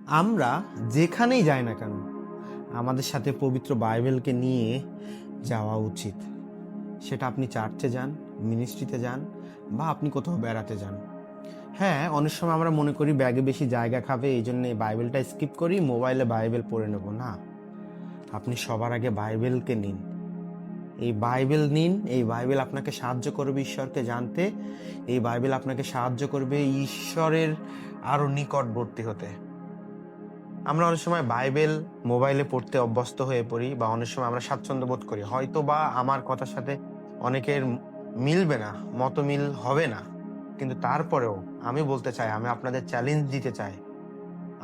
আমরা যেখানেই যাই না কেন আমাদের সাথে পবিত্র বাইবেলকে নিয়ে যাওয়া উচিত। সেটা আপনি চার্চে যান, মিনিস্ট্রিতে যান, বা আপনি কোথাও বেড়াতে যান। হ্যাঁ, অনেক সময় আমরা মনে করি ব্যাগে বেশি জায়গা খাবে, এই জন্য এই বাইবেলটা স্কিপ করি, মোবাইলে বাইবেল পড়ে নেব। না, আপনি সবার আগে বাইবেলকে নিন। এই বাইবেল নিন। এই বাইবেল আপনাকে সাহায্য করবে ঈশ্বরকে জানতে। এই বাইবেল আপনাকে সাহায্য করবে ঈশ্বরের আরো নিকটবর্তী হতে। আমরা অনেক সময় বাইবেল মোবাইলে পড়তে অভ্যস্ত হয়ে পড়ি, বা অনেক সময় আমরা স্বাচ্ছন্দ্য বোধ করি। হয়তো বা আমার কথার সাথে অনেকের মিলবে না, মতমিল হবে না, কিন্তু তারপরেও আমি বলতে চাই, আমি আপনাদের চ্যালেঞ্জ দিতে চাই,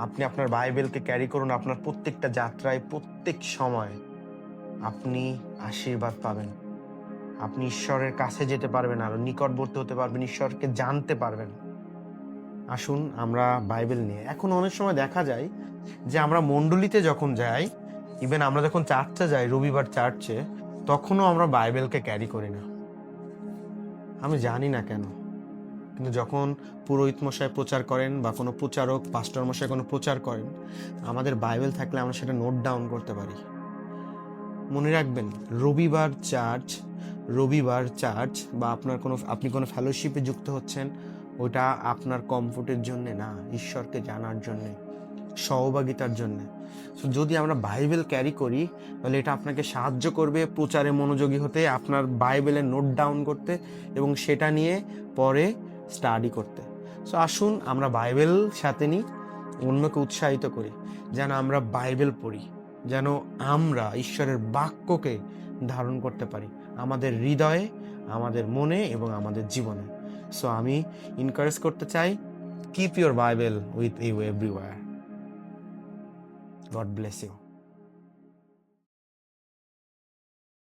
আপনি আপনার বাইবেলকে ক্যারি করুন। আপনার প্রত্যেকটা যাত্রায়, প্রত্যেক সময় আপনি আশীর্বাদ পাবেন। আপনি ঈশ্বরের কাছে যেতে পারবেন, আরো নিকটবর্তী হতে পারবেন, ঈশ্বরকে জানতে পারবেন। আসুন আমরা বাইবেল নিয়ে। এখন অনেক সময় দেখা যায় যে আমরা মণ্ডলীতে যখন যাই, ইভেন আমরা যখন চার্চে যাই, রবিবার চার্চে, তখনও আমরা বাইবেলকে ক্যারি করি না। আমি জানি না কেন, কিন্তু যখন পুরোহিত মশাই প্রচার করেন বা কোনো প্রচারক, পাস্টর মশাই কোনো প্রচার করেন, আমাদের বাইবেল থাকলে আমরা সেটা নোট ডাউন করতে পারি। মনে রাখবেন, রবিবার চার্চ বা আপনি কোনো ফেলোশিপে যুক্ত হচ্ছেন, ওটা আপনার কমফোর্টের জন্য না, ঈশ্বরকে জানার জন্য, সহভাগিতার জন্য। সো যদি আমরা বাইবেল ক্যারি করি, তাহলে এটা আপনাকে সাহায্য করবে প্রচারে মনোযোগী হতে, আপনার বাইবেলে নোট ডাউন করতে, এবং সেটা নিয়ে পরে স্টাডি করতে। সো আসুন আমরা বাইবেল সাথে নিই, অন্যকে উৎসাহিত করি যেন আমরা বাইবেল পড়ি, যেন আমরা ঈশ্বরের বাক্যকে ধারণ করতে পারি আমাদের হৃদয়ে, আমাদের মনে এবং আমাদের জীবনে। সো আমি এনকারেজ করতে চাই, keep your Bible with you everywhere. God bless you.